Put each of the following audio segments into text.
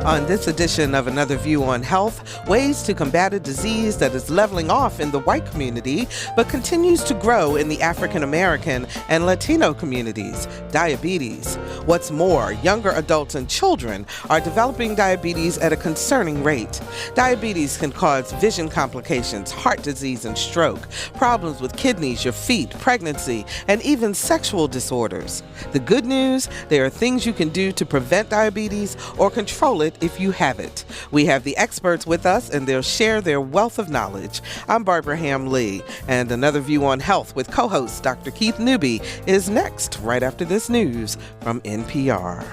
On this edition of Another View on Health, ways to combat a disease that is leveling off in the white community but continues to grow in the African American and Latino communities, diabetes. What's more, younger adults and children are developing diabetes at a concerning rate. Diabetes can cause vision complications, heart disease and stroke, problems with kidneys, your feet, pregnancy, and even sexual disorders. The good news, there are things you can do to prevent diabetes or control it if you have it. We have the experts with us and they'll share their wealth of knowledge. I'm Barbara Hamm Lee, and Another View on Health with co-host Dr. Keith Newby is next, right after this news from NPR.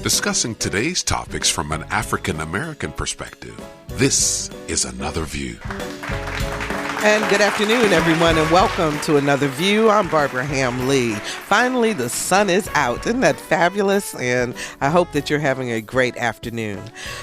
Discussing today's topics from an African American perspective, this is Another View. And good afternoon, everyone, and welcome to Another View. I'm Barbara Hamm Lee. Finally, the sun is out. Isn't that fabulous? And I hope that you're having a great afternoon.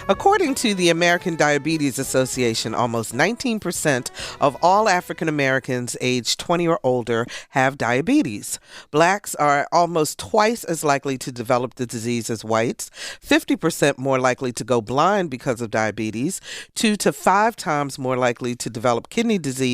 According to the American Diabetes Association, almost 19% of all African Americans aged 20 or older have diabetes. Blacks are almost twice as likely to develop the disease as whites, 50% more likely to go blind because of diabetes, 2 to 5 times more likely to develop kidney disease,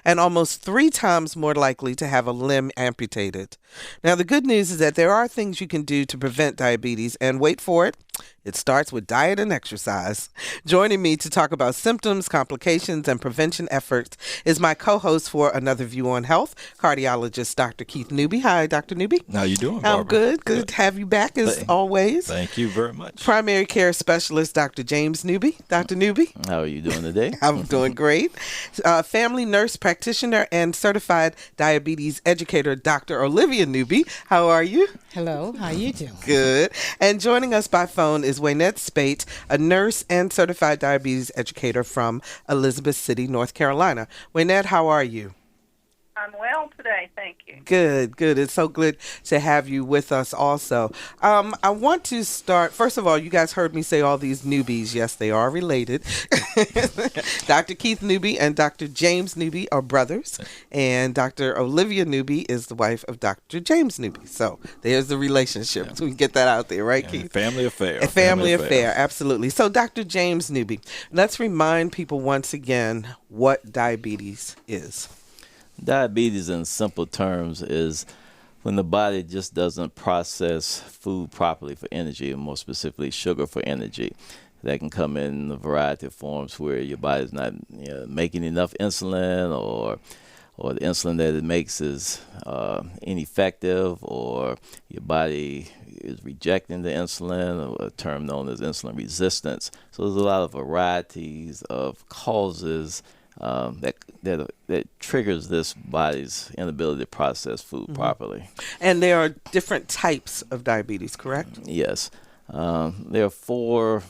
and almost 3 times more likely to have a limb amputated. Now, the good news is that there are things you can do to prevent diabetes, and wait for it, it starts with diet and exercise. Joining me to talk about symptoms, complications, and prevention efforts is my co-host for Another View on Health, cardiologist Dr. Keith Newby. Hi, Dr. Newby. How you doing, Barbara? I'm good. Good to have you back as always. Thank you very much. Primary care specialist Dr. James Newby. Dr. Newby. How are you doing today? I'm doing great. Family nurse practitioner and certified diabetes educator Dr. Olivia Newby. How are you? Hello. How you doing? Good. And joining us by phone is Waynette Speight, a nurse and certified diabetes educator from Elizabeth City, North Carolina. Waynette, how are you? I'm well today, thank you. Good, good. It's so good to have you with us also. I want to start, first of all, you guys heard me say all these newbies. Yes, they are related. Dr. Keith Newby and Dr. James Newby are brothers, and Dr. Olivia Newby is the wife of Dr. James Newby. So there's the relationship. Yeah. So we can get that out there, right, Keith? Family affair. A family affair, absolutely. So Dr. James Newby, let's remind people once again what diabetes is. Diabetes, in simple terms, is when the body just doesn't process food properly for energy, and more specifically sugar for energy. That can come in a variety of forms where your body's not making enough insulin, or the insulin that it makes is ineffective, or your body is rejecting the insulin, or a term known as insulin resistance. So there's a lot of varieties of causes that triggers this body's inability to process food properly. And there are different types of diabetes, correct? Yes. There are 4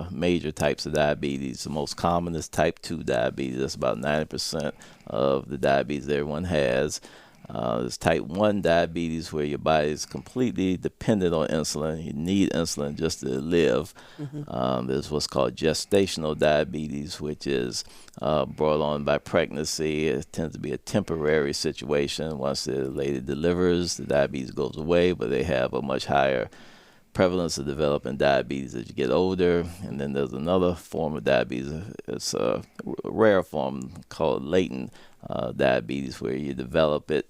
major types of diabetes. The most common is type 2 diabetes. That's about 90% of the diabetes everyone has. There's type 1 diabetes, where your body is completely dependent on insulin. You need insulin just to live. There's what's called gestational diabetes, which is brought on by pregnancy. It tends to be a temporary situation. Once the lady delivers, the diabetes goes away, but they have a much higher prevalence of developing diabetes as you get older. And then there's another form of diabetes. It's a rare form called latent diabetes, where you develop it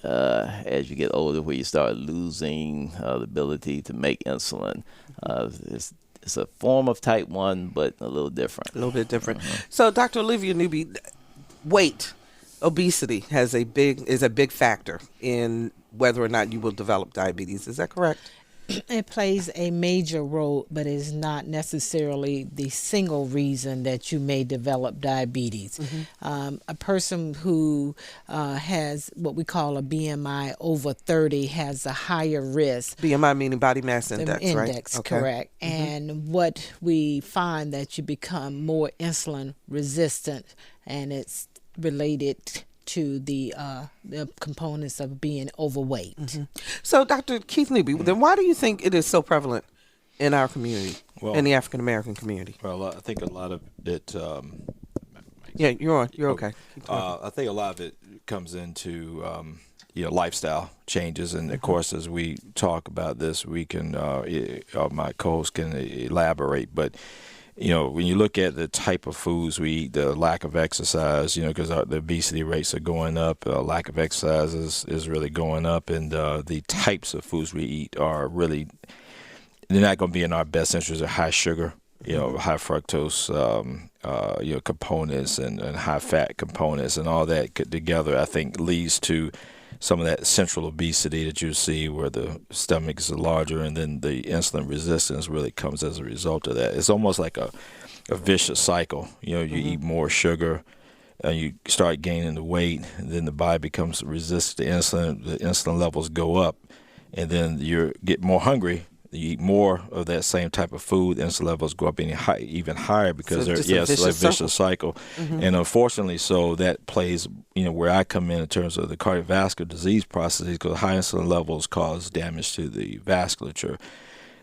as you get older, where you start losing the ability to make insulin. It's a form of type 1, but a little different. A little bit different. So, Dr. Olivia Newby, weight, obesity is a big factor in whether or not you will develop diabetes. Is that correct? It plays a major role, but is not necessarily the single reason that you may develop diabetes. A person who has what we call a BMI over 30 has a higher risk. BMI meaning body mass index, right? Index, correct. And what we find that you become more insulin resistant, and it's related to the components of being overweight. So, Dr. Keith Newby, then why do you think it is so prevalent in our community, Well, in the African American community? Well, I think a lot of it. Yeah, you're on. You're okay. Keep talking. I think a lot of it comes into lifestyle changes, and of course, as we talk about this, we can my co-host can elaborate. But when you look at the type of foods we eat, the lack of exercise, because the obesity rates are going up, lack of exercise is really going up, and the types of foods we eat are really, they're not going to be in our best interest. Of high sugar, high fructose, components and high fat components, and all that together, I think, leads to some of that central obesity that you see, where the stomachs are larger, and then the insulin resistance really comes as a result of that. It's almost like a vicious cycle. You eat more sugar, and you start gaining the weight, and then the body becomes resistant to insulin. The insulin levels go up, and then you get more hungry. You eat more of that same type of food, insulin levels go up even higher, because it's a vicious cycle. And unfortunately, so that plays, where I come in terms of the cardiovascular disease processes, because high insulin levels cause damage to the vasculature.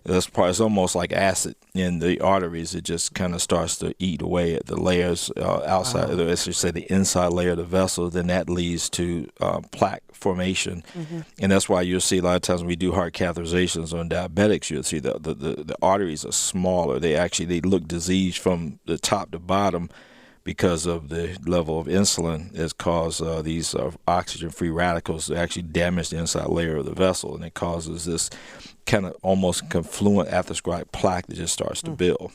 It's almost like acid in the arteries. It just kind of starts to eat away at the layers outside, let's just say the inside layer of the vessel. Then that leads to plaque formation, and that's why you'll see a lot of times when we do heart catheterizations on diabetics, you'll see the arteries are smaller. They look diseased from the top to bottom, because of the level of insulin has caused these oxygen-free radicals to actually damage the inside layer of the vessel, and it causes this kind of almost confluent atherosclerotic plaque that just starts to build.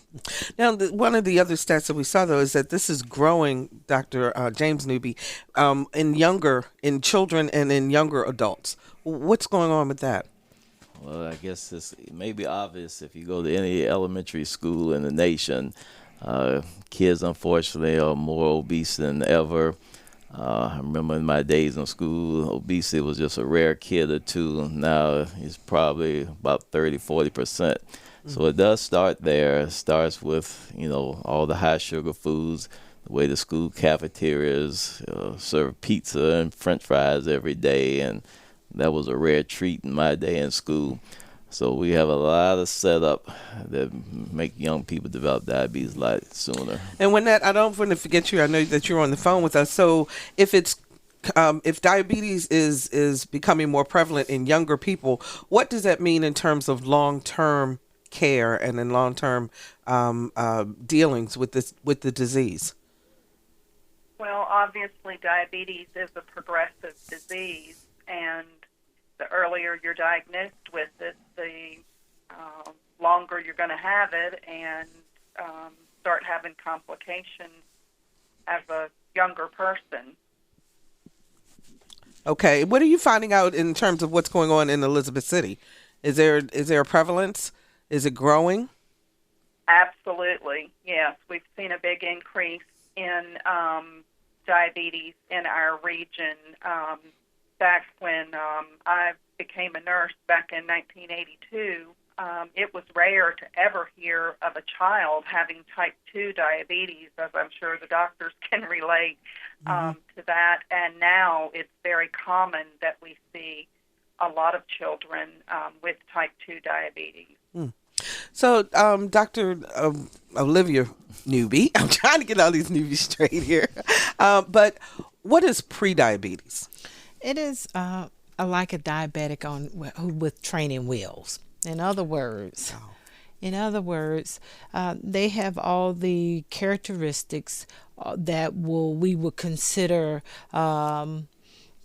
Now, one of the other stats that we saw, though, is that this is growing, Dr. James Newby, in children and in younger adults. What's going on with that? Well, I guess it may be obvious if you go to any elementary school in the nation. Kids, unfortunately, are more obese than ever. I remember in my days in school, obesity was just a rare kid or two. Now it's probably about 30-40%. So it does start there. It starts with, all the high sugar foods, the way the school cafeterias serve pizza and French fries every day, and that was a rare treat in my day in school. So we have a lot of setup that make young people develop diabetes a lot sooner. And Waynette, I don't want to forget you. I know that you're on the phone with us. So if diabetes is becoming more prevalent in younger people, what does that mean in terms of long-term care and in long-term dealings with the disease? Well, obviously, diabetes is a progressive disease, and the earlier you're diagnosed with it, the longer you're going to have it, and start having complications as a younger person. Okay, what are you finding out in terms of what's going on in Elizabeth City? Is there a prevalence? Is it growing? Absolutely, yes. We've seen a big increase in diabetes in our region. Back when I became a nurse back in 1982, it was rare to ever hear of a child having type 2 diabetes, as I'm sure the doctors can relate to that. And now it's very common that we see a lot of children with type 2 diabetes. So, Dr. Olivia Newby, I'm trying to get all these Newby straight here, but what is prediabetes? It is like a diabetic with training wheels. In other words, they have all the characteristics that we would consider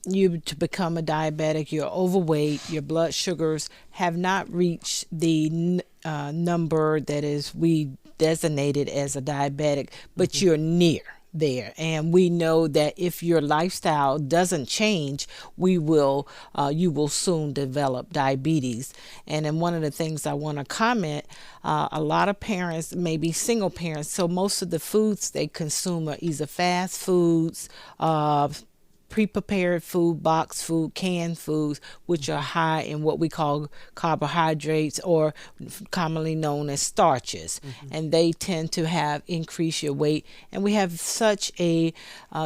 you to become a diabetic. You're overweight. Your blood sugars have not reached the number that is we designated as a diabetic, but you're near there. And we know that if your lifestyle doesn't change, you will soon develop diabetes. And then one of the things I want to comment, a lot of parents may be single parents, so most of the foods they consume are either fast foods, pre-prepared food, boxed food, canned foods, which are high in what we call carbohydrates, or commonly known as starches. And they tend to increase your weight. And we have such a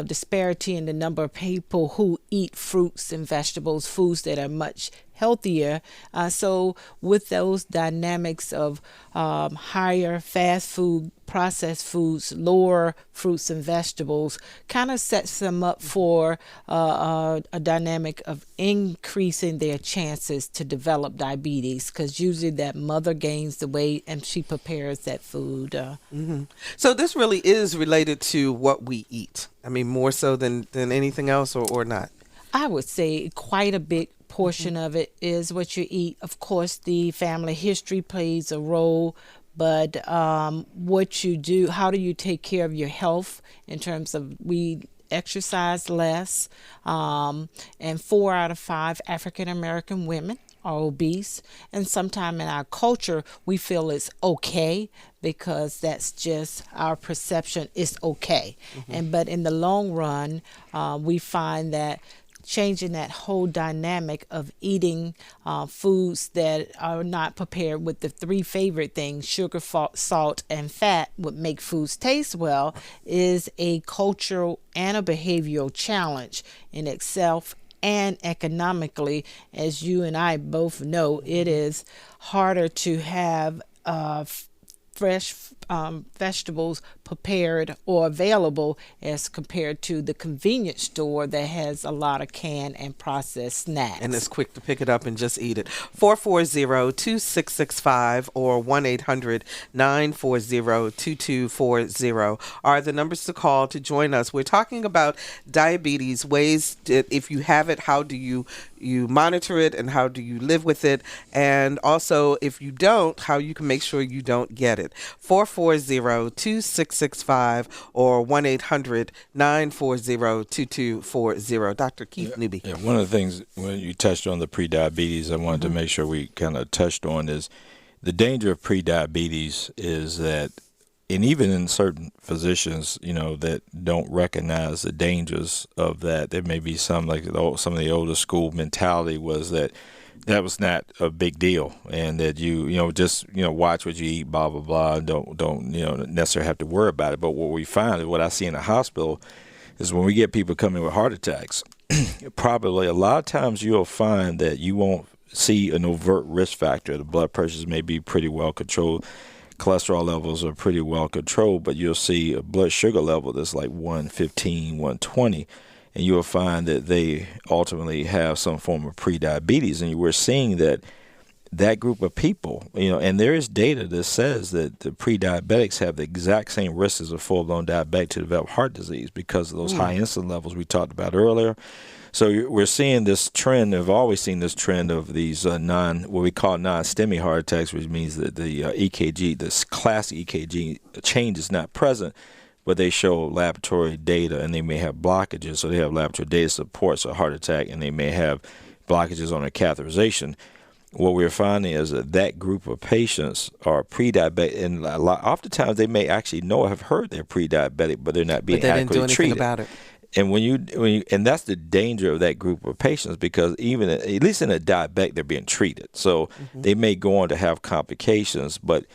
disparity in the number of people who eat fruits and vegetables, foods that are much healthier. So with those dynamics of higher fast food, processed foods, lower fruits and vegetables, kind of sets them up for a dynamic of increasing their chances to develop diabetes, because usually that mother gains the weight and she prepares that food. So this really is related to what we eat. I mean, more so than anything else, or not? I would say quite a big portion of it is what you eat. Of course, the family history plays a role, but what you do, how do you take care of your health in terms of we exercise less, and 4 out of 5 African American women are obese, and sometimes in our culture we feel it's okay because that's just our perception is okay. But in the long run, we find that changing that whole dynamic of eating foods that are not prepared with the 3 favorite things, sugar, salt, and fat, would make foods taste well, is a cultural and a behavioral challenge in itself. And economically, as you and I both know, it is harder to have fresh vegetables prepared or available as compared to the convenience store that has a lot of canned and processed snacks. And it's quick to pick it up and just eat it. 440-2665 or 1-800-940-2240 are the numbers to call to join us. We're talking about diabetes, ways that if you have it, how do you monitor it and how do you live with it? And also, if you don't, how you can make sure you don't get it. 440-2665 or 1-800-940-2240. Dr. Keith Newby. Yeah, one of the things when you touched on the prediabetes, I wanted to make sure we kind of touched on is the danger of prediabetes is that, and even in certain physicians, that don't recognize the dangers of that, there may be some of the older school mentality was that was not a big deal, and that just watch what you eat, blah blah blah. Don't necessarily have to worry about it. But what we find, and what I see in the hospital, is when we get people coming with heart attacks, probably a lot of times you'll find that you won't see an overt risk factor. The blood pressures may be pretty well controlled. Cholesterol levels are pretty well controlled, but you'll see a blood sugar level that's like 115, 120, and you'll find that they ultimately have some form of prediabetes. And we're seeing that group of people, and there is data that says that the pre-diabetics have the exact same risk as a full-blown diabetic to develop heart disease because of those high insulin levels we talked about earlier. So we're seeing this trend. I've always seen this trend of these what we call non-STEMI heart attacks, which means that the EKG, this class EKG change is not present, but they show laboratory data, and they may have blockages. So they have laboratory data supports a heart attack, and they may have blockages on their catheterization. What we're finding is that group of patients are pre-diabetic, and oftentimes they may actually have heard they're pre-diabetic, but they're not being adequately treated. About it. And and that's the danger of that group of patients, because even at least in a diabetic, they're being treated. So they may go on to have complications, but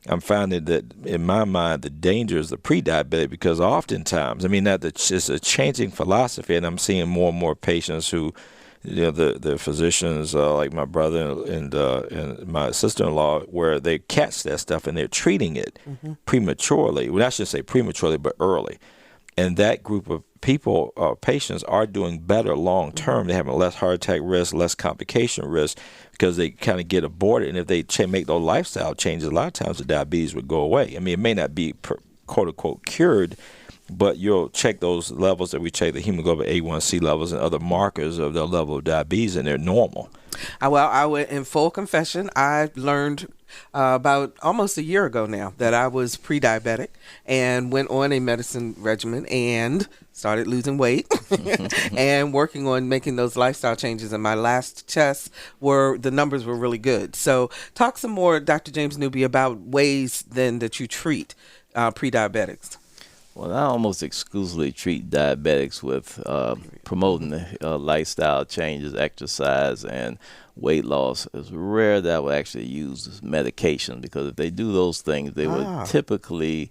I'm finding that in my mind, the danger is the pre-diabetic, because oftentimes, it's a changing philosophy, and I'm seeing more and more patients who, the physicians like my brother and my sister-in-law, where they catch that stuff and they're treating it prematurely. Well, I shouldn't say prematurely, but early. And that group of people, patients, are doing better long term. They're having less heart attack risk, less complication risk, because they kind of get aborted. And if they make those lifestyle changes, a lot of times the diabetes would go away. It may not be quote unquote cured, but you'll check those levels that we check, the hemoglobin A1C levels and other markers of the level of diabetes, and they're normal. Well, in full confession, I learned about almost a year ago now that I was pre-diabetic and went on a medicine regimen and started losing weight and working on making those lifestyle changes. And my last tests the numbers were really good. So talk some more, Dr. James Newby, about ways then that you treat pre-diabetics. Well, I almost exclusively treat diabetics with promoting the lifestyle changes, exercise, and weight loss. It's rare that I will actually use medication, because if they do those things, they would typically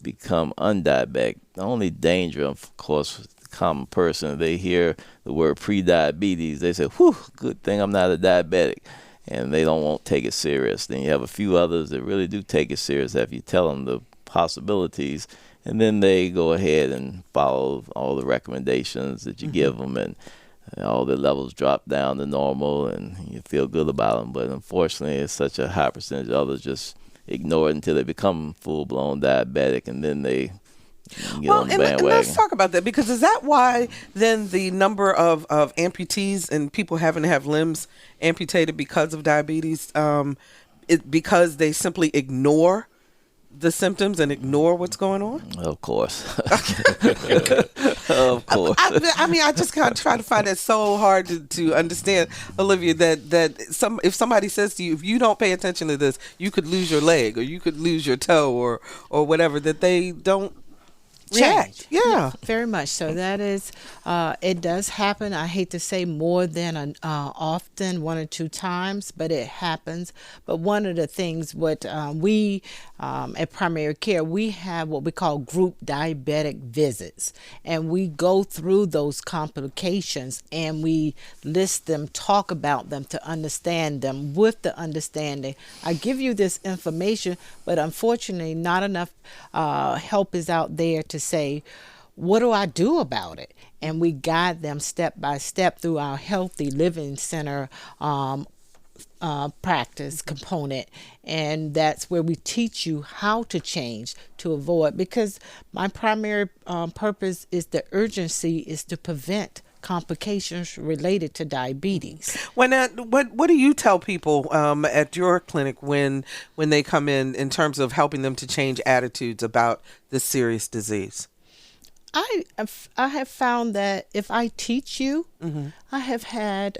become undiabetic. The only danger, of course, common person, they hear the word pre-diabetes, they say, whew, good thing I'm not a diabetic. And they won't take it serious. Then you have a few others that really do take it serious after you tell them the possibilities. And then they go ahead and follow all the recommendations that you give them, and all the levels drop down to normal, and you feel good about them. But unfortunately, it's such a high percentage of others just ignore it until they become full-blown diabetic, and then they get on the bandwagon. And let's talk about that, because is that why then the number of amputees and people having to have limbs amputated because of diabetes, because they simply ignore the symptoms and ignore what's going on? Of course. Of course. I mean, I just kind of try to find that so hard to understand, Olivia, that if somebody says to you, if you don't pay attention to this, you could lose your leg or you could lose your toe or whatever, that they don't react. Yeah, very much so. That is, it does happen. I hate to say more than often, 1 or 2 times, but it happens. But one of the things we at primary care, we have what we call group diabetic visits, and we go through those complications and we list them, talk about them to understand them. With the understanding, I give you this information, but unfortunately, not enough help is out there to say, what do I do about it? And we guide them step by step through our Healthy Living Center practice component, and that's where we teach you how to change to avoid, because my primary purpose is the urgency is to prevent complications related to diabetes. What do you tell people at your clinic when they come in terms of helping them to change attitudes about this serious disease? I have found that if I teach you, we have had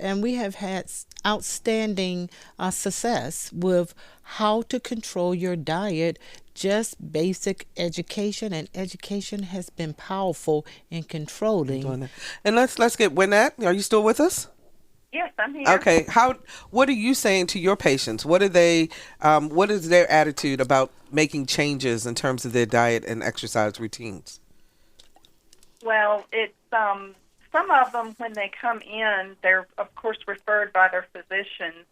outstanding success with how to control your diet. Just basic education, and education has been powerful in controlling. And let's get Waynette. Are you still with us? Yes, I'm here. Okay. What are you saying to your patients? What are they? What is their attitude about making changes in terms of their diet and exercise routines? Well, it's some of them, when they come in, they're of course referred by their physicians.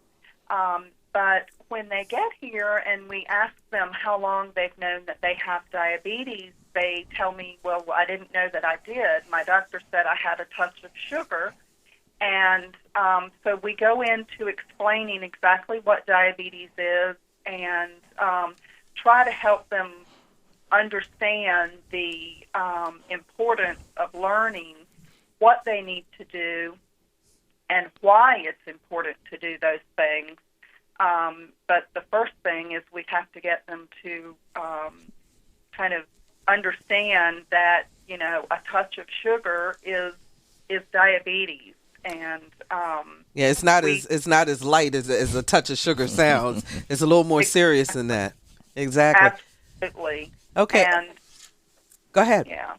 But when they get here and we ask them how long they've known that they have diabetes, they tell me, well, I didn't know that I did. My doctor said I had a touch of sugar. And so we go into explaining exactly what diabetes is and try to help them understand the importance of learning what they need to do and why it's important to do those things. But the first thing is we have to get them to kind of understand that, a touch of sugar is diabetes. And it's not as light as a touch of sugar sounds. It's a little more serious than that. Exactly. Absolutely. Okay. And go ahead. Yeah.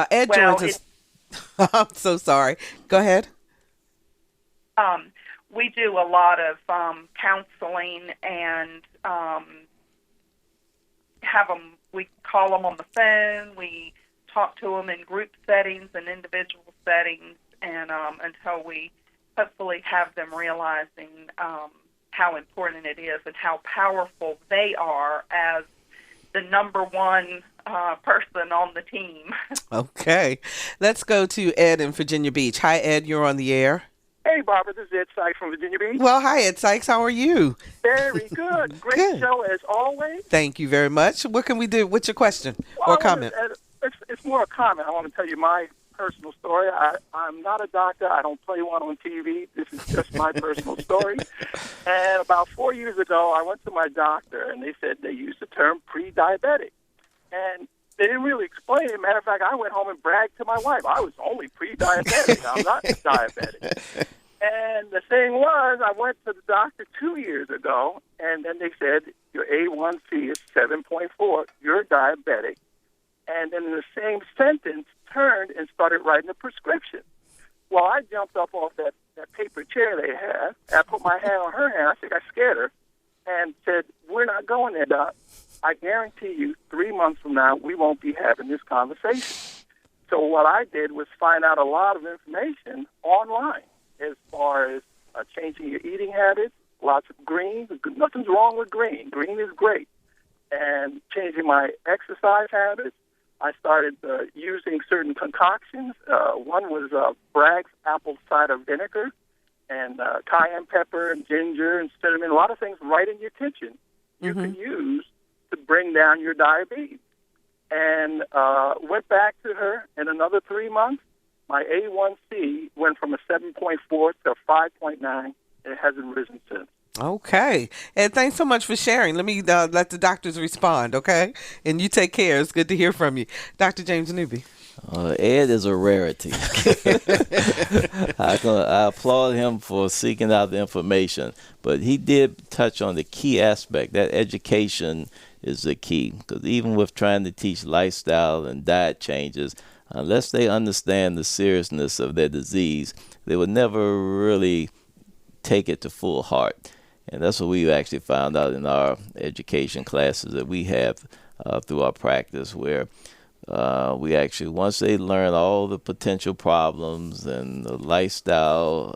Ed joins us. I'm so sorry. Go ahead. We do a lot of counseling and we call them on the phone. We talk to them in group settings and individual settings, and until we hopefully have them realizing how important it is and how powerful they are as the number one person on the team. Okay. Let's go to Ed in Virginia Beach. Hi, Ed. You're on the air. Hey, Barbara. This is Ed Sykes from Virginia Beach. Well, hi, Ed Sykes. How are you? Very good. Great Good. show as always. Thank you very much. What can we do? What's your question or comment? It's more a comment. I want to tell you my personal story. I'm not a doctor. I don't play one on TV. This is just my personal story. And about 4 years ago, I went to my doctor, and they said they used the term pre-diabetic. And they didn't really explain it. Matter of fact, I went home and bragged to my wife, I was only pre-diabetic. I'm not diabetic. And the thing was, I went to the doctor 2 years ago, and then they said, your A1C is 7.4. You're diabetic. And then in the same sentence, turned and started writing a prescription. Well, I jumped up off that paper chair they had, and I put my hand on her hand. I think I scared her, and said, we're not going there, Doc. I guarantee you 3 months from now, we won't be having this conversation. So what I did was find out a lot of information online as far as changing your eating habits, lots of greens. Nothing's wrong with green. Green is great. And changing my exercise habits. I started using certain concoctions. One was Bragg's apple cider vinegar and cayenne pepper and ginger and cinnamon, a lot of things right in your kitchen you can use to bring down your diabetes. And went back to her in another 3 months. My A1C went from a 7.4 to a 5.9. It hasn't risen since. Okay. And thanks so much for sharing. Let me let the doctors respond, okay? And you take care. It's good to hear from you. Dr. James Newby. Ed is a rarity. I applaud him for seeking out the information, but he did touch on the key aspect. That education is the key, because even with trying to teach lifestyle and diet changes, unless they understand the seriousness of their disease, they would never really take it to full heart. And that's what we actually found out in our education classes that we have through our practice, where we actually, once they learn all the potential problems and the lifestyle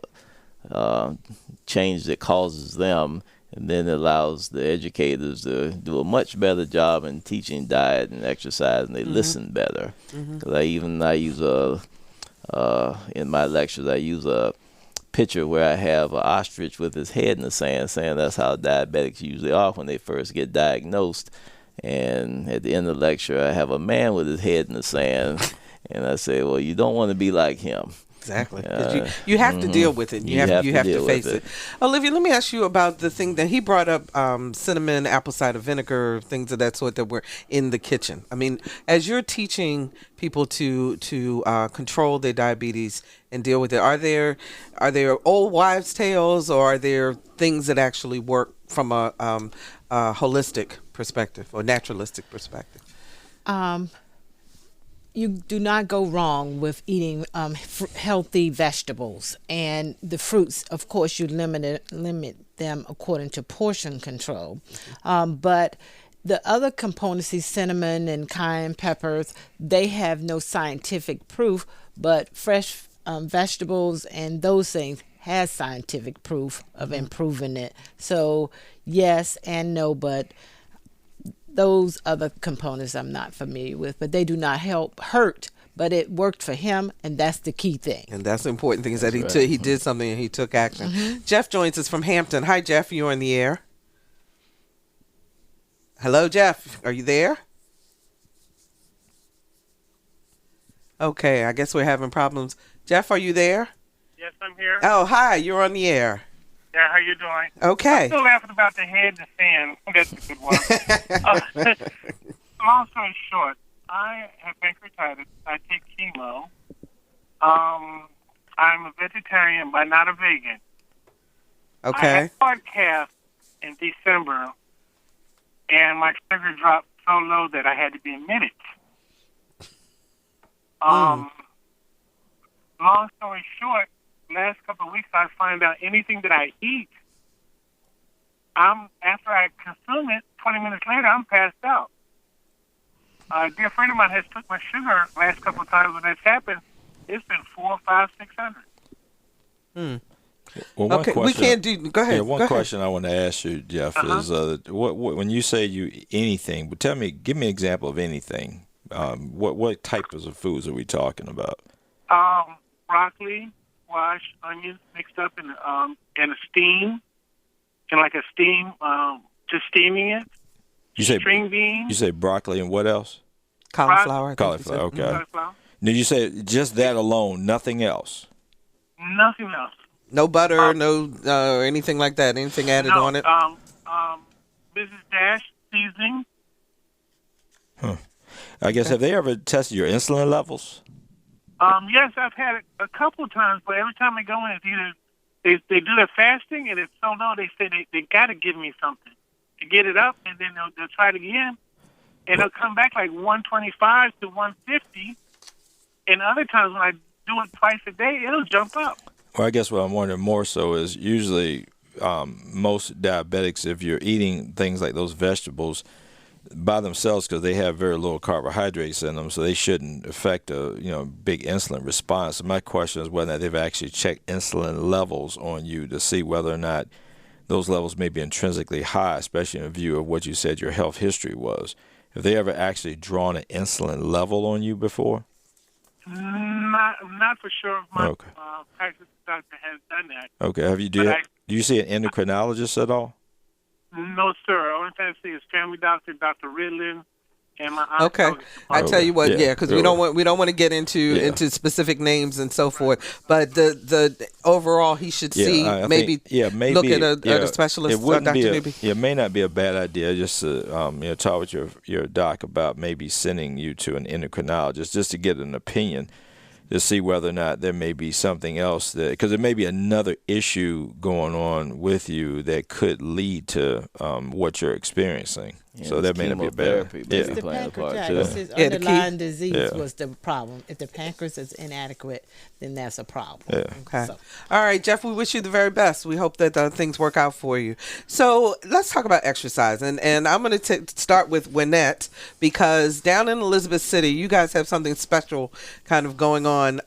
change that causes them, and then it allows the educators to do a much better job in teaching diet and exercise, and they listen better. Because I use in my lectures, I use a picture where I have an ostrich with his head in the sand, saying that's how diabetics usually are when they first get diagnosed. And at the end of the lecture, I have a man with his head in the sand, and I say, well, you don't want to be like him. Exactly. 'Cause you have to deal with it. You have to face it. Olivia, let me ask you about the thing that he brought up, cinnamon, apple cider vinegar, things of that sort that were in the kitchen. I mean, as you're teaching people to control their diabetes and deal with it, are there old wives' tales, or are there things that actually work from a holistic perspective or naturalistic perspective? You do not go wrong with eating healthy vegetables, and the fruits. Of course, you limit them according to portion control. But the other components, these cinnamon and cayenne peppers, they have no scientific proof. But fresh vegetables and those things has scientific proof of improving it. So yes and no, but those other components I'm not familiar with, but they do not hurt. But it worked for him, and that's the key thing. And that's the important thing, is that he did something and he took action. Jeff joins us from Hampton. Hi, Jeff. You're on the air. Hello, Jeff. Are you there? Okay, I guess we're having problems. Jeff, are you there? Yes, I'm here. Oh, hi. You're on the air. Yeah, how you doing? Okay. I'm still laughing about the head in the sand. That's a good one. Long story short, I have pancreatitis. I take chemo. I'm a vegetarian, but not a vegan. Okay. I had heart cath in December, and my sugar dropped so low that I had to be admitted. Long story short, last couple of weeks, I find out anything that I eat, after I consume it, 20 minutes later, I'm passed out. A dear friend of mine has took my sugar last couple of times when that's happened. It's been 400, 500, 600. Well, one question, we can't do. Go ahead. Yeah, one question I want to ask you, Jeff, is what when you say you eat anything, but give me an example of anything. What types of foods are we talking about? Broccoli, squash, onions mixed up in a steam, just steaming it. You say string beans. You say broccoli and what else? Cauliflower. Cauliflower. Okay. Cauliflower. Did you say just that alone, nothing else? Nothing else. No butter, no anything like that. Anything added on it? Mrs. Dash seasoning. I guess, have they ever tested your insulin levels? Yes, I've had it a couple of times, but every time I go in, it's either they do their fasting, and it's so low, they say they got to give me something to get it up, and then they'll try it again, and it'll come back like 125 to 150, and other times when I do it twice a day, it'll jump up. Well, I guess what I'm wondering more so is usually most diabetics, if you're eating things like those vegetables, by themselves because they have very little carbohydrates in them, so they shouldn't affect a big insulin response. So my question is whether or not they've actually checked insulin levels on you to see whether or not those levels may be intrinsically high, especially in view of what you said your health history was. Have they ever actually drawn an insulin level on you before? Not for sure. My practice doctor has done that. Okay. Do you see an endocrinologist at all? No, sir. Only thing I see is family doctor, Dr. Ridlin, and my aunt. Okay, I tell you what, because we don't want to get into specific names and so forth. But the overall, he should see maybe look at a specialist. Dr. Newby. It may not be a bad idea just to talk with your doc about maybe sending you to an endocrinologist just to get an opinion, to see whether or not there may be something else because there may be another issue going on with you that could lead to what you're experiencing. Yeah, so that may not be a bad idea. The pancreatitis, underlying disease was the problem. If the pancreas is inadequate, then that's a problem. Yeah. Okay. So. All right, Jeff, we wish you the very best. We hope that things work out for you. So let's talk about exercise. And I'm going to start with Waynette, because down in Elizabeth City, you guys have something special kind of going on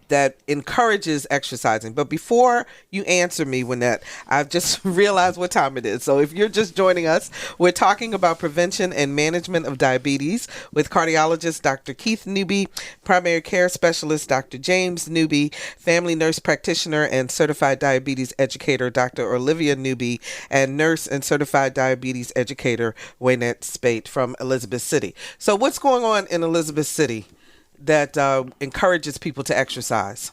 that encourages exercising. But before you answer me, Waynette, I've just realized what time it is. So if you're just joining us, we're talking about prevention and management of diabetes with cardiologist Dr. Keith Newby, primary care specialist Dr. James Newby, family nurse practitioner and certified diabetes educator Dr. Olivia Newby, and nurse and certified diabetes educator Waynette Speight from Elizabeth City. So what's going on in Elizabeth City that encourages people to exercise?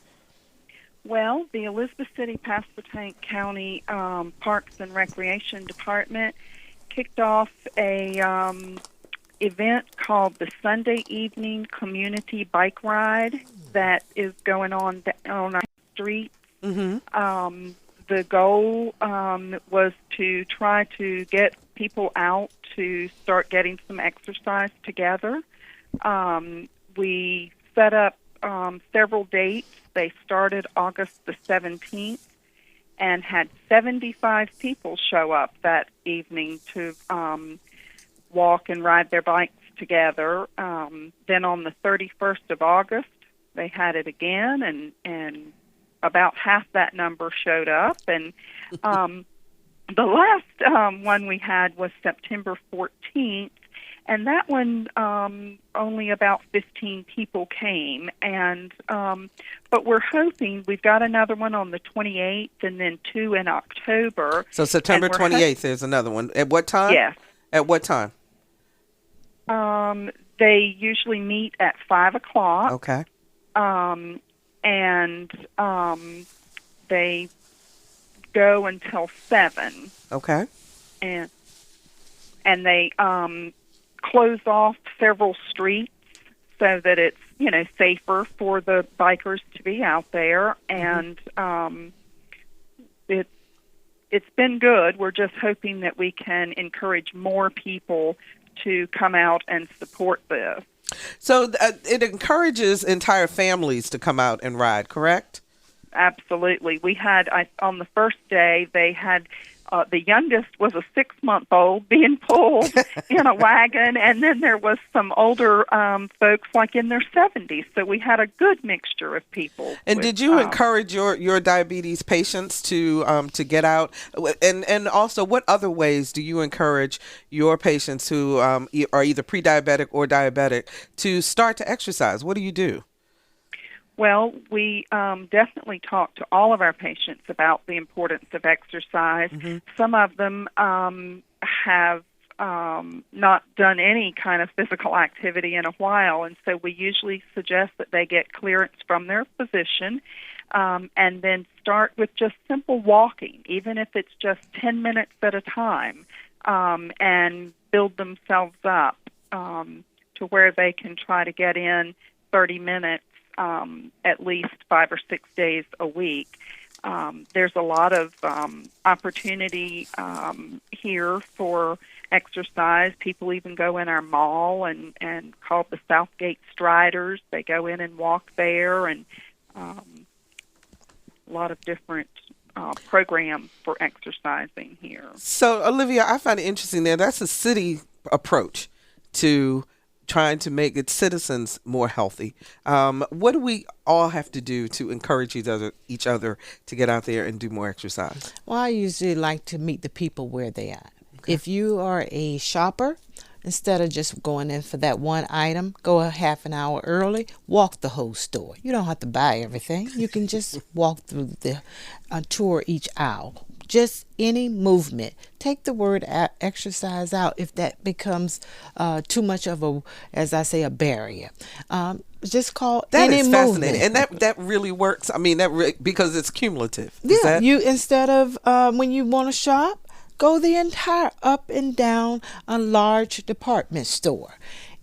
Well, the Elizabeth City Pasquotank County Parks and Recreation Department kicked off a event called the Sunday Evening Community Bike Ride that is going on our street. Mm-hmm. The goal was to try to get people out to start getting some exercise together. We set up several dates. They started August the 17th and had 75 people show up that evening to walk and ride their bikes together. Then on the 31st of August, they had it again, and about half that number showed up. And the last one we had was September 14th, and that one, only about 15 people came. And but we're hoping, we've got another one on the 28th and then two in October. So September 28th is another one. At what time? Yes. At what time? They usually meet at 5 o'clock. Okay. And they go until 7. Okay. And they close off several streets so that it's, safer for the bikers to be out there. And it's been good. We're just hoping that we can encourage more people to come out and support this. So it encourages entire families to come out and ride, correct? Absolutely. We had, on the first day, they had, the youngest was a 6-month-old being pulled in a wagon, and then there was some older folks like in their 70s. So we had a good mixture of people. And did you encourage your diabetes patients to get out? And also, what other ways do you encourage your patients who are either pre-diabetic or diabetic to start to exercise? What do you do? Well, we definitely talk to all of our patients about the importance of exercise. Mm-hmm. Some of them have not done any kind of physical activity in a while, and so we usually suggest that they get clearance from their physician and then start with just simple walking, even if it's just 10 minutes at a time, and build themselves up to where they can try to get in 30 minutes at least 5 or 6 days a week. There's a lot of opportunity here for exercise. People even go in our mall and called the Southgate Striders. They go in and walk there, and a lot of different program for exercising here. So, Olivia, I find it interesting there. That's a city approach to trying to make its citizens more healthy. What do we all have to do to encourage each other to get out there and do more exercise? Well, I usually like to meet the people where they are. Okay. If you are a shopper, instead of just going in for that one item, go a half an hour early, walk the whole store. You don't have to buy everything. You can just walk through the tour each aisle. Just any movement. Take the word exercise out if that becomes too much of a, as I say, a barrier. Just call that any is movement. Fascinating, and that really works. I mean, because it's cumulative. Yeah, you instead of when you want to shop, go the entire up and down a large department store.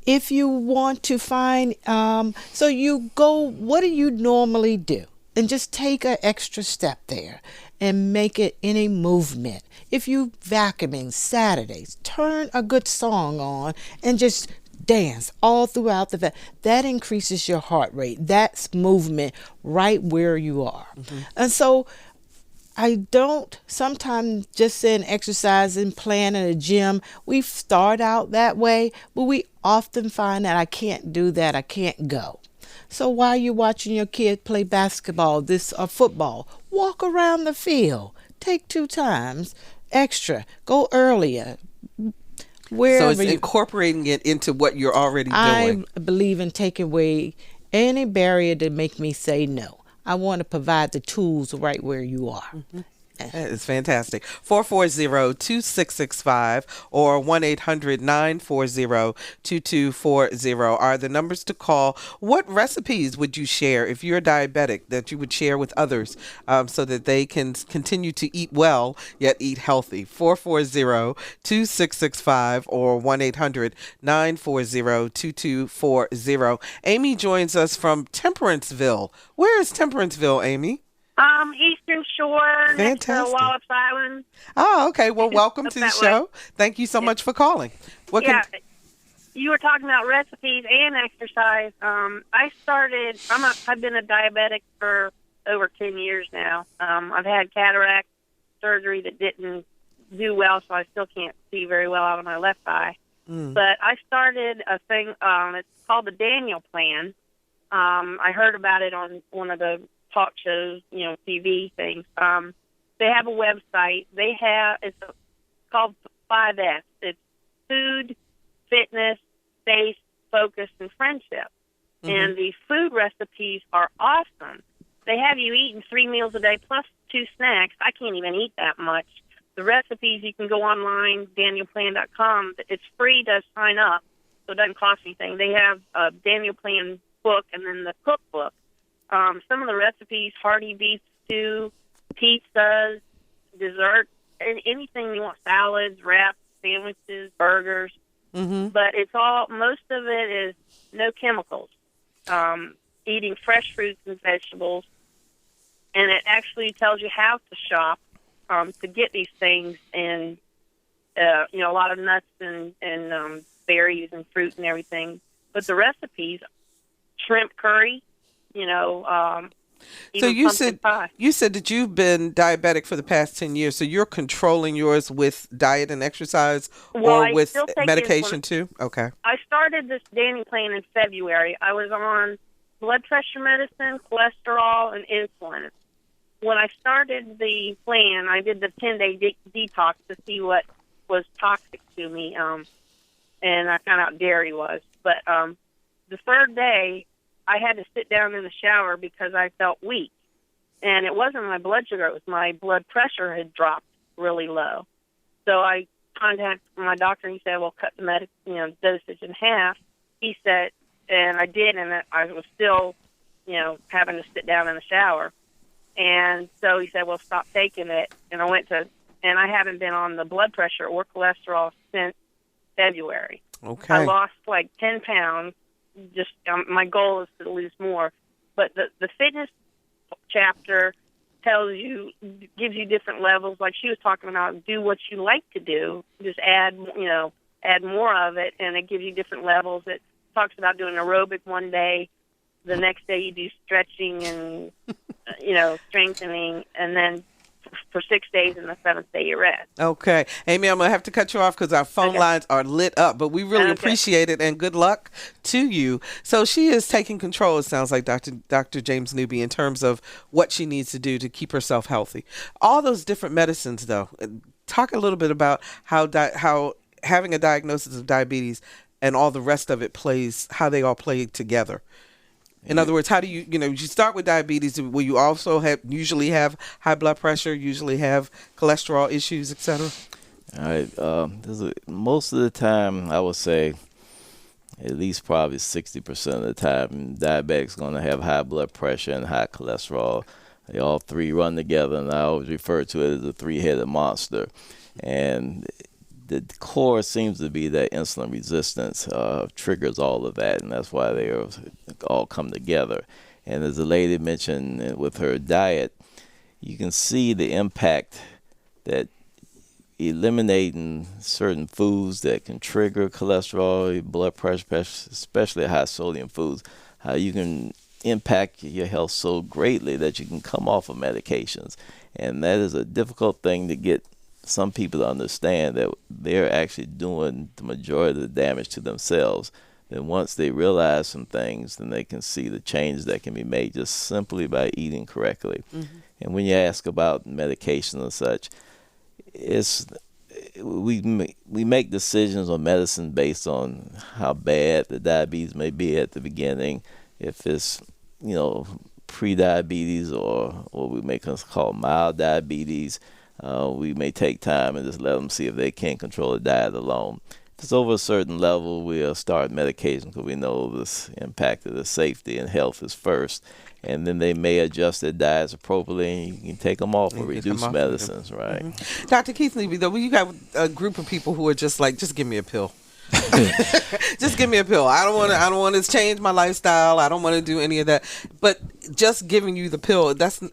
If you want to find, so you go, what do you normally do? And just take an extra step there and make it any movement. If you vacuuming Saturdays, turn a good song on and just dance all throughout that increases your heart rate. That's movement right where you are. Mm-hmm. And so I don't sometimes just saying exercise and playing in a gym. We start out that way, but we often find that I can't do that. I can't go. So while you're watching your kid play basketball, or football, walk around the field. Take 2 times extra. Go earlier. So it's incorporating it into what you're already doing. I believe in taking away any barrier to make me say no. I want to provide the tools right where you are. Mm-hmm. That is fantastic. 440-2665 or 1-800-940-2240 are the numbers to call. What recipes would you share if you're diabetic that you would share with others so that they can continue to eat well yet eat healthy? 440-2665 or 1-800-940-2240. Amy joins us from Temperanceville. Where is Temperanceville, Amy? Eastern Shore, next to Wallops Island. Oh, okay. Well, welcome to the show. Way. Thank you so much for calling. You were talking about recipes and exercise. I've been a diabetic for over 10 years now. I've had cataract surgery that didn't do well, so I still can't see very well out of my left eye. But I started a thing, it's called the Daniel Plan. I heard about it on one of the talk shows, TV things. They have a website. It's called 5S. It's food, fitness, faith, focus, and friendship. Mm-hmm. And the food recipes are awesome. They have you eating 3 meals a day plus 2 snacks. I can't even eat that much. The recipes, you can go online, danielplan.com. It's free to sign up, so it doesn't cost anything. They have a Daniel Plan book and then the cookbook. Some of the recipes, hearty beef stew, pizzas, dessert, and anything you want, salads, wraps, sandwiches, burgers. Mm-hmm. But most of it is no chemicals. Eating fresh fruits and vegetables. And it actually tells you how to shop to get these things, and, a lot of nuts and berries and fruit and everything. But the recipes, shrimp curry, so you said that you've been diabetic for the past 10 years. So you're controlling yours with diet and exercise, or with medication too? Okay. I started this Daniel Plan in February. I was on blood pressure medicine, cholesterol, and insulin. When I started the plan, I did the 10-day detox to see what was toxic to me, and I found out dairy was. But the 3rd day, I had to sit down in the shower because I felt weak. And it wasn't my blood sugar, it was my blood pressure had dropped really low. So I contacted my doctor, and he said, well, cut the dosage in half. He said, and I did, and I was still, having to sit down in the shower. And so he said, well, stop taking it. And I I haven't been on the blood pressure or cholesterol since February. Okay. I lost like 10 pounds. Just my goal is to lose more, but the fitness chapter gives you different levels. Like she was talking about, do what you like to do, just add more of it, and it gives you different levels. It talks about doing aerobic one day, the next day you do stretching and strengthening, and then for 6 days, and the 7th day you rest. Okay. Amy, I'm going to have to cut you off because our phone lines are lit up, but we really appreciate it, and good luck to you. So she is taking control, it sounds like, Dr. James Newby, in terms of what she needs to do to keep herself healthy. All those different medicines, though, talk a little bit about how having a diagnosis of diabetes and all the rest of it how they all play together. In other words, how do you start with diabetes? Will you also usually have high blood pressure, usually have cholesterol issues, et cetera? All right. Most of the time, I would say at least probably 60% of the time, diabetics going to have high blood pressure and high cholesterol. They all three run together, and I always refer to it as a three-headed monster. And the core seems to be that insulin resistance triggers all of that, and that's why they all come together. And as the lady mentioned with her diet, you can see the impact that eliminating certain foods that can trigger cholesterol, blood pressure, especially high sodium foods, how you can impact your health so greatly that you can come off of medications. And that is a difficult thing to get some people to understand, that they're actually doing the majority of the damage to themselves. Then once they realize some things, then they can see the changes that can be made just simply by eating correctly. Mm-hmm. And when you ask about medication and such, we make decisions on medicine based on how bad the diabetes may be at the beginning. If it's, pre-diabetes or what we may call mild diabetes, we may take time and just let them see if they can't control the diet alone. If it's over a certain level, we'll start medication because we know this impact of the safety and health is first. And then they may adjust their diets appropriately, and you can take them off or reduce medicines, right? Mm-hmm. Dr. Keith Newby, though, you got a group of people who are just like, just give me a pill. Just give me a pill. I don't want to change my lifestyle. I don't want to do any of that. But just giving you the pill, that's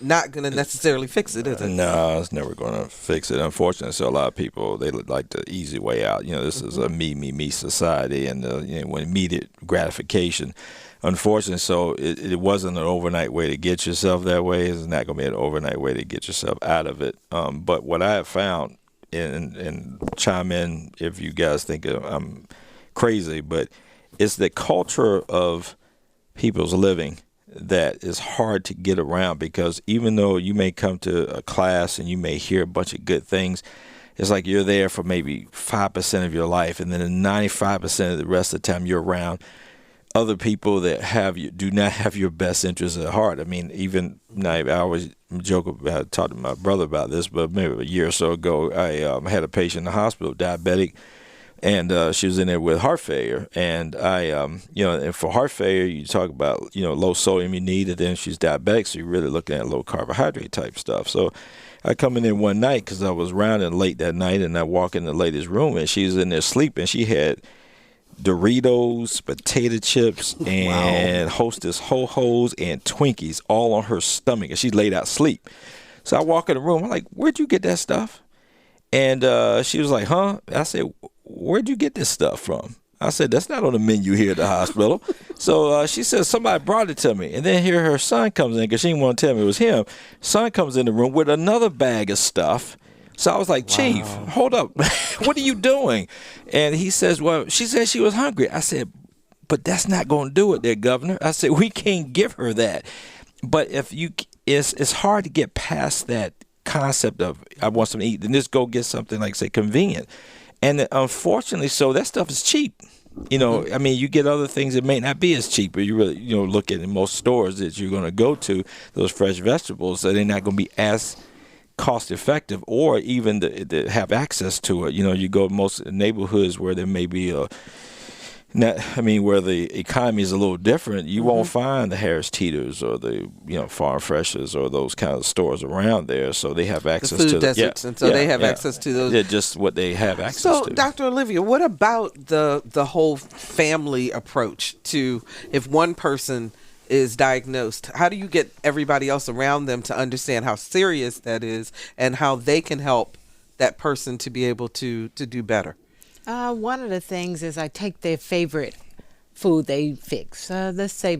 not going to necessarily fix it, is it? No, it's never going to fix it. Unfortunately, so a lot of people, they like the easy way out. This is a me society, and when immediate gratification. Unfortunately, so it wasn't an overnight way to get yourself that way. It's not going to be an overnight way to get yourself out of it. But what I have found, and chime in if you guys think I'm crazy, but it's the culture of people's living that is hard to get around, because even though you may come to a class and you may hear a bunch of good things, it's like you're there for maybe 5% of your life, and then 95% of the rest of the time you're around other people that do not have your best interests at heart. I mean, even now, I always joke about, talk to my brother about this, but maybe a year or so ago, I had a patient in the hospital, diabetic, and she was in there with heart failure. And and for heart failure, you talk about, low sodium you need, and then she's diabetic, so you're really looking at low carbohydrate type stuff. So I come in there one night because I was rounding late that night, and I walk in the lady's room, and she's in there sleeping. She had Doritos, potato chips, and Hostess Ho-Hos and Twinkies all on her stomach, and she laid out sleep. So I walk in the room. I'm like, "Where'd you get that stuff?" And she was like, "Huh?" I said, "Where'd you get this stuff from?" I said, "That's not on the menu here at the hospital." So she said, "Somebody brought it to me." And then here her son comes in, because she didn't want to tell me it was him. Son comes in the room with another bag of stuff. So I was like, "Chief, hold up. What are you doing?" And he says, "Well, she said she was hungry." I said, "But that's not going to do it there, Governor." I said, "We can't give her that." But it's hard to get past that concept of, I want something to eat, then just go get something, like, say, convenient. And unfortunately, so that stuff is cheap. I mean, you get other things that may not be as cheap, but you really, look at in most stores that you're going to go to, those fresh vegetables, so they're not going to be as cost effective, or even to have access to it. You go to most neighborhoods where there may be where the economy is a little different, you won't find the Harris Teeters or the Farm Freshers or those kind of stores around there. So they have access to the food deserts, and so they have access to those. Yeah, just what they have access to. So, Dr. Olivia, what about the whole family approach to, if one person is diagnosed, how do you get everybody else around them to understand how serious that is and how they can help that person to be able to do better? One of the things is I take their favorite food they fix. Let's say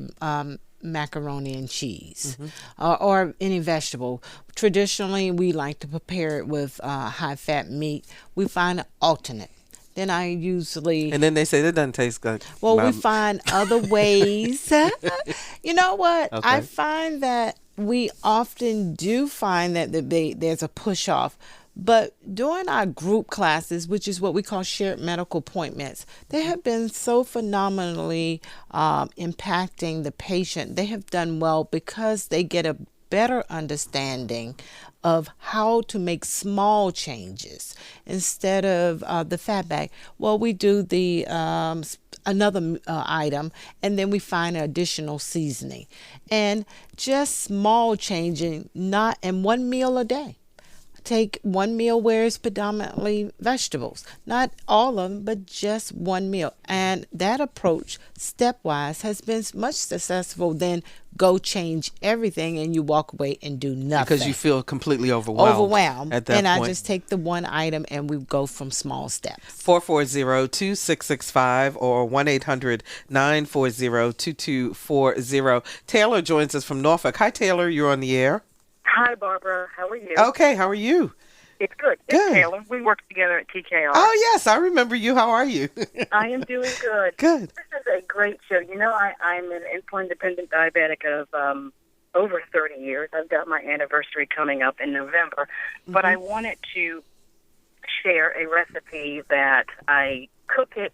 macaroni and cheese or any vegetable. Traditionally, we like to prepare it with high-fat meat. We find an alternate. Then I usually... And then they say that doesn't taste good. Well, we find other ways. You know what? Okay. I find that we often do find that there's a push-off. But during our group classes, which is what we call shared medical appointments, they have been so phenomenally impacting the patient. They have done well because they get a better understanding of how to make small changes instead of the fat bag. Well, we do the another item, and then we find additional seasoning, and just small changing, not in one meal a day. Take one meal where it's predominantly vegetables, not all of them, but just one meal. And that approach, stepwise, has been much successful than go change everything and you walk away and do nothing. Because you feel completely overwhelmed. At that and point. I just take the one item and we go from small steps. 440-2665 or 1-800-940-2240. Taylor joins us from Norfolk. Hi, Taylor. You're on the air. Hi, Barbara. How are you? Okay, how are you? It's good. Good. It's Taylor. We work together at TKR. Oh, yes, I remember you. How are you? I am doing good. Good. This is a great show. You know, I'm an insulin-dependent diabetic of over 30 years. I've got my anniversary coming up in November. But I wanted to share a recipe that I cook it,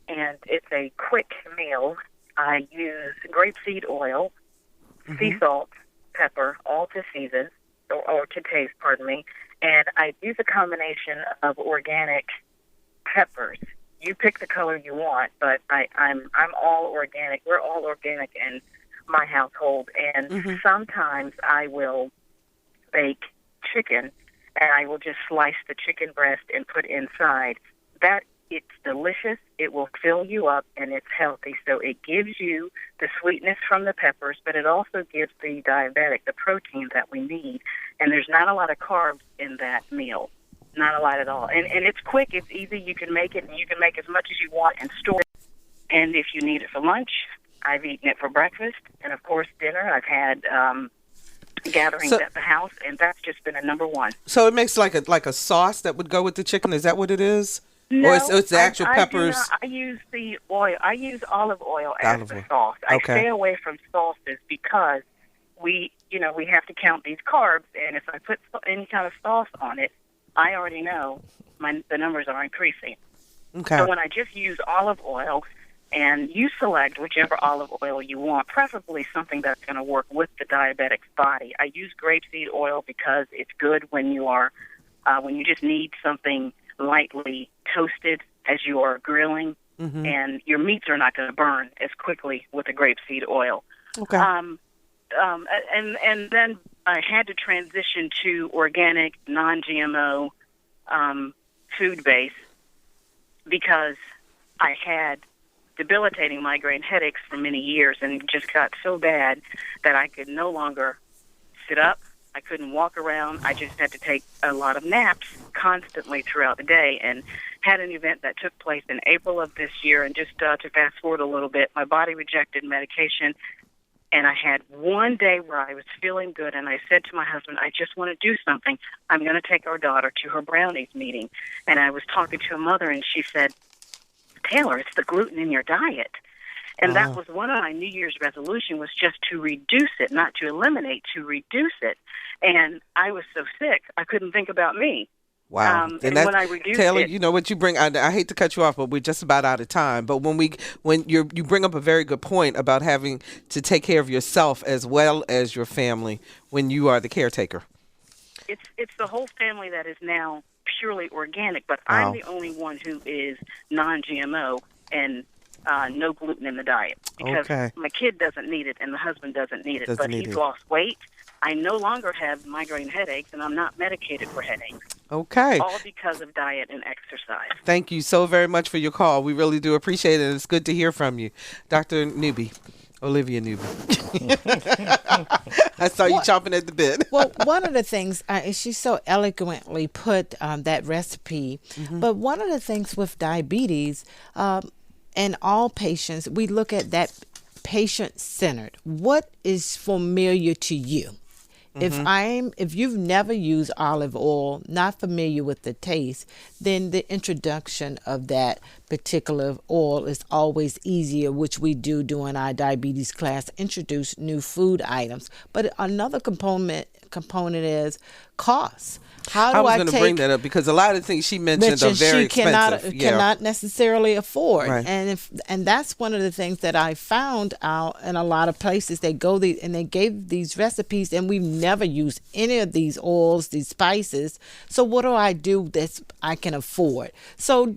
and it's a quick meal. I use grapeseed oil, sea salt, pepper, all to season, or to taste, pardon me, and I use a combination of organic peppers. You pick the color you want, but I'm all organic. We're all organic in my household, and sometimes I will bake chicken, and I will just slice the chicken breast and put inside. It's delicious. It will fill you up, and it's healthy. So it gives you the sweetness from the peppers, but it also gives the diabetic the protein that we need. And there's not a lot of carbs in that meal, not a lot at all. And it's quick. It's easy. You can make it, and you can make as much as you want and store it. And if you need it for lunch, I've eaten it for breakfast, and of course dinner. I've had gatherings at the house, and that's just been a number one. So it makes like a sauce that would go with the chicken. Is that what it is? No, or it's the actual peppers? I use the oil. I use olive oil as the sauce. I stay away from sauces because we have to count these carbs, and if I put any kind of sauce on it, I already know the numbers are increasing. Okay. So when I just use olive oil, and you select whichever olive oil you want, preferably something that's going to work with the diabetic's body. I use grapeseed oil because it's good when you just need something lightly toasted as you are grilling, and your meats are not going to burn as quickly with the grapeseed oil. Okay. And then I had to transition to organic, non-GMO food base because I had debilitating migraine headaches for many years, and it just got so bad that I could no longer sit up. I couldn't walk around. I just had to take a lot of naps constantly throughout the day, and had an event that took place in April of this year. And just to fast forward a little bit, my body rejected medication, and I had one day where I was feeling good, and I said to my husband, I just want to do something. I'm going to take our daughter to her brownies meeting. And I was talking to a mother, and she said, Taylor, it's the gluten in your diet. And that was one of my New Year's resolution, was just to reduce it, not to eliminate, to reduce it. And I was so sick, I couldn't think about me. Wow. And when I reduced Taylor, it, you know what you bring, I hate to cut you off, but we're just about out of time. But when you bring up a very good point about having to take care of yourself as well as your family when you are the caretaker. It's the whole family that is now purely organic, but I'm the only one who is non-GMO and no gluten in the diet, because my kid doesn't need it and the husband doesn't need it, but he's lost weight. I no longer have migraine headaches, and I'm not medicated for headaches. Okay. All because of diet and exercise. Thank you so very much for your call. We really do appreciate it. It's good to hear from you. Dr. Newby, Olivia Newby. I saw you chomping at the bit. Well, one of the things, she so eloquently put that recipe, but one of the things with diabetes, and all patients, we look at that patient-centered. What is familiar to you? If you've never used olive oil, not familiar with the taste, then the introduction of that particular oil is always easier, which we do during our diabetes class, introduce new food items. But another component is cost. I was going to bring that up because a lot of things she mentioned are very expensive. Cannot necessarily afford, Right. and that's one of the things that I found out in a lot of places. They go and they gave these recipes, and we've never used any of these oils, these spices. So what do I do that I can afford? So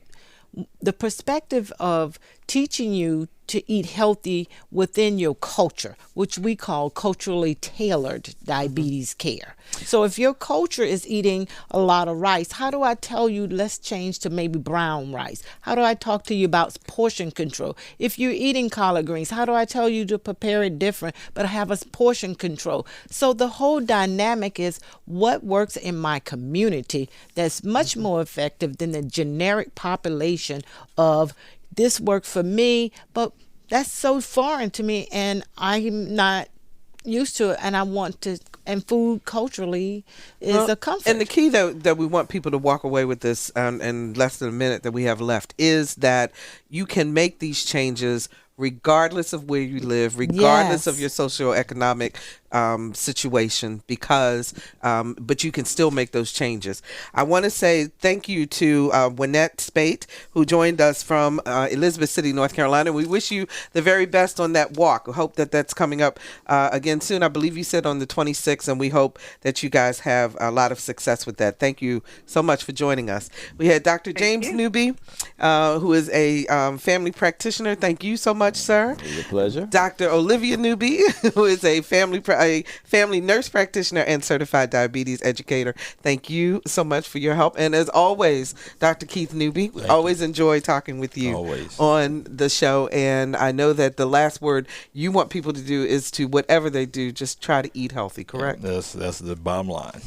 the perspective of teaching you to eat healthy within your culture, which we call culturally tailored diabetes care. So if your culture is eating a lot of rice, how do I tell you let's change to maybe brown rice? How do I talk to you about portion control? If you're eating collard greens, how do I tell you to prepare it different but have a portion control? So the whole dynamic is what works in my community that's much more effective than the generic population of this worked for me, but that's so foreign to me and I'm not used to it, and I want to, and food culturally is a comfort. And the key that we want people to walk away with this in less than a minute that we have left is that you can make these changes regardless of where you live, regardless of your socioeconomic situation, but you can still make those changes. I want to say thank you to Waynette Speight, who joined us from Elizabeth City, North Carolina. We wish you the very best on that walk. We hope that that's coming up again soon. I believe you said on the 26th, and we hope that you guys have a lot of success with that. Thank you so much for joining us. We had Dr. James Newby, who is a family practitioner. Thank you so much, sir. It was a pleasure. Dr. Olivia Newby, who is a family nurse practitioner and certified diabetes educator. Thank you so much for your help. And as always, Dr. Keith Newby, we always enjoy talking with you on the show. And I know that the last word you want people to do is to, whatever they do, just try to eat healthy, correct? That's the bottom line.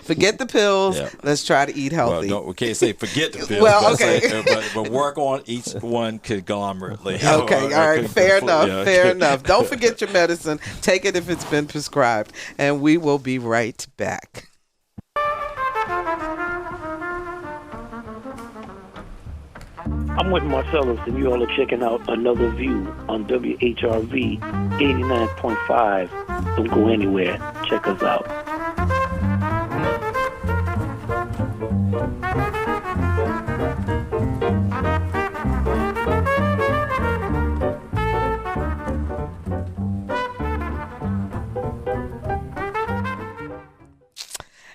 Forget the pills. Yeah. Let's try to eat healthy. Well, we can't say forget the pills. Well, okay. but work on each one conglomerately. Okay, all right. Fair enough. Yeah, fair enough. Don't forget your medicine. Take it if it's been prescribed. And we will be right back. I'm with Marcellus, and you all are checking out Another View on WHRV 89.5. Don't go anywhere. Check us out.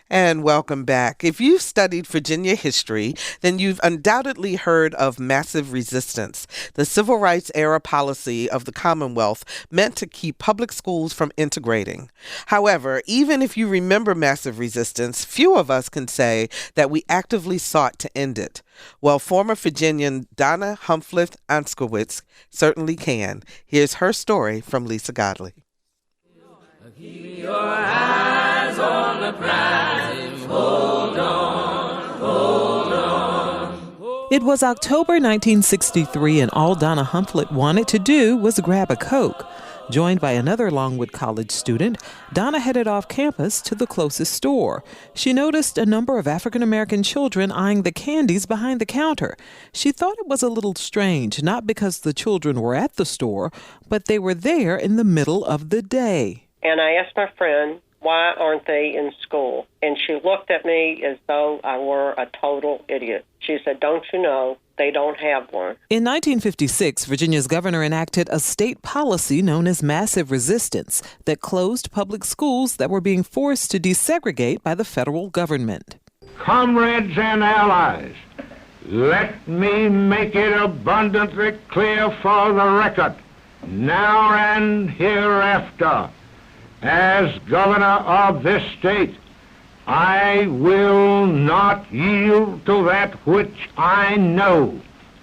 And welcome back. If you've studied Virginia history, then you've undoubtedly heard of massive resistance, the civil rights era policy of the Commonwealth meant to keep public schools from integrating. However, even if you remember massive resistance, few of us can say that we actively sought to end it. Well, former Virginian Donna Humphreys-Anskowitz certainly can. Here's her story from Lisa Godley. Keep your eyes on the prize. Hold on, hold on. It was October 1963, and all Donna Humphreys wanted to do was grab a Coke. Joined by another Longwood College student, Donna headed off campus to the closest store. She noticed a number of African-American children eyeing the candies behind the counter. She thought it was a little strange, not because the children were at the store, but they were there in the middle of the day. And I asked my friend, why aren't they in school? And she looked at me as though I were a total idiot. She said, don't you know, they don't have one. In 1956, Virginia's governor enacted a state policy known as massive resistance that closed public schools that were being forced to desegregate by the federal government. Comrades and allies, let me make it abundantly clear for the record, now and hereafter, as governor of this state, I will not yield to that which I know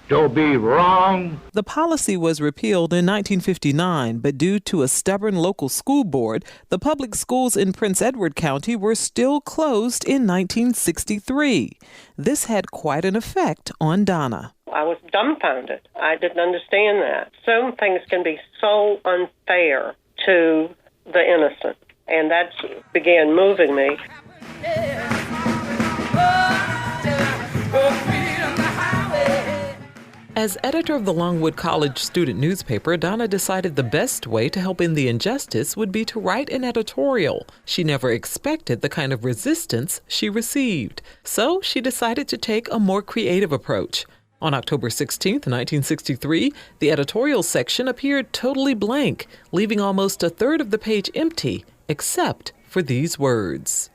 to be wrong. The policy was repealed in 1959, but due to a stubborn local school board, the public schools in Prince Edward County were still closed in 1963. This had quite an effect on Donna. I was dumbfounded. I didn't understand that. Some things can be so unfair to the innocent, and that began moving me. As editor of the Longwood College student newspaper, Donna decided the best way to help end the injustice would be to write an editorial. She never expected the kind of resistance she received, so she decided to take a more creative approach. On October 16, 1963, the editorial section appeared totally blank, leaving almost a third of the page empty, except for these words.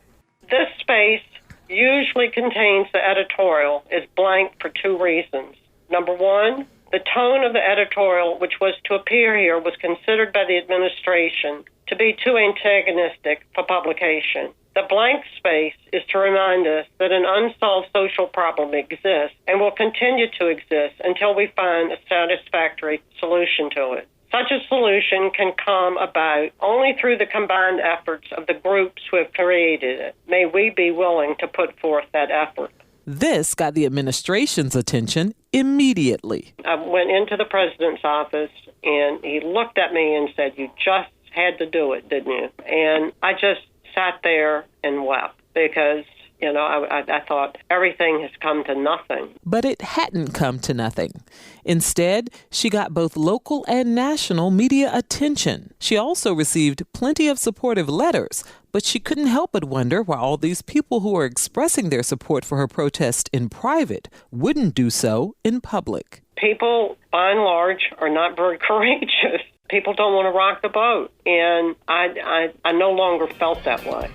This space usually contains the editorial is blank for two reasons. Number one, the tone of the editorial which was to appear here was considered by the administration to be too antagonistic for publication. The blank space is to remind us that an unsolved social problem exists and will continue to exist until we find a satisfactory solution to it. Such a solution can come about only through the combined efforts of the groups who have created it. May we be willing to put forth that effort. This got the administration's attention immediately. I went into the president's office, and he looked at me and said, "You just had to do it, didn't you?" And I just sat there and wept because, I thought everything has come to nothing. But it hadn't come to nothing. Instead, she got both local and national media attention. She also received plenty of supportive letters, but she couldn't help but wonder why all these people who were expressing their support for her protest in private wouldn't do so in public. People, by and large, are not very courageous. People don't want to rock the boat, and I no longer felt that way.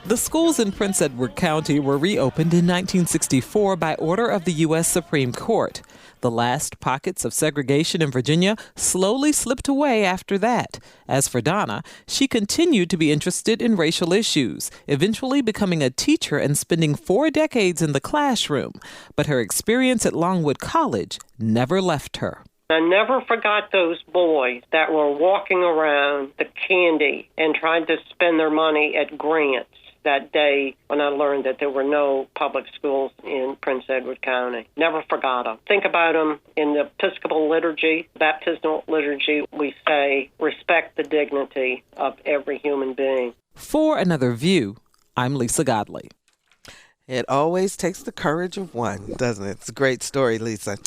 The schools in Prince Edward County were reopened in 1964 by order of the U.S. Supreme Court. The last pockets of segregation in Virginia slowly slipped away after that. As for Donna, she continued to be interested in racial issues, eventually becoming a teacher and spending 4 decades in the classroom. But her experience at Longwood College never left her. I never forgot those boys that were walking around the candy and trying to spend their money at Grant's that day when I learned that there were no public schools in Prince Edward County. Never forgot them. Think about them in the Episcopal liturgy, baptismal liturgy. We say, respect the dignity of every human being. For Another View, I'm Lisa Godley. It always takes the courage of one, doesn't it? It's a great story, Lisa.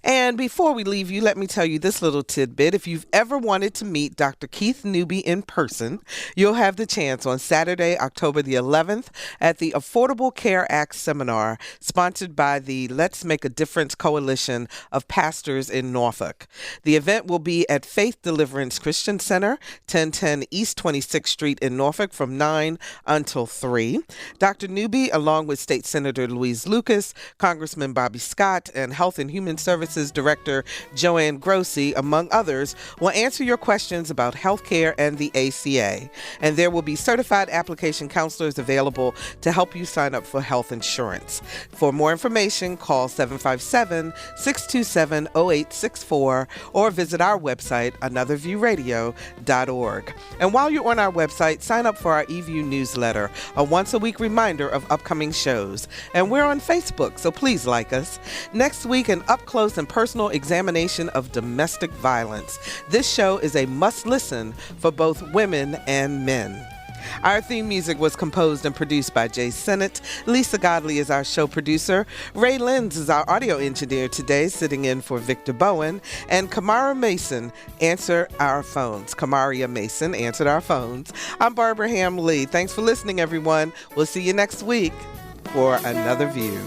And before we leave you, let me tell you this little tidbit. If you've ever wanted to meet Dr. Keith Newby in person, you'll have the chance on Saturday, October the 11th at the Affordable Care Act seminar sponsored by the Let's Make a Difference Coalition of Pastors in Norfolk. The event will be at Faith Deliverance Christian Center, 1010 East 26th Street in Norfolk from 9 until 3. Dr. Newby, along with State Senator Louise Lucas, Congressman Bobby Scott, and Health and Human Services Director Joanne Grossi, among others, will answer your questions about health care and the ACA. And there will be certified application counselors available to help you sign up for health insurance. For more information, call 757-627-0864 or visit our website, anotherviewradio.org. And while you're on our website, sign up for our eView newsletter, a once-a-week reminder of upcoming shows. And we're on Facebook, so please like us. Next week, an up-close and personal examination of domestic violence. This show is a must-listen for both women and men. Our theme music was composed and produced by Jay Sennett. Lisa Godley is our show producer. Ray Lenz is our audio engineer today, sitting in for Victor Bowen. And Kamaria Mason answered our phones. I'm Barbara Hamm Lee. Thanks for listening, everyone. We'll see you next week for Another View.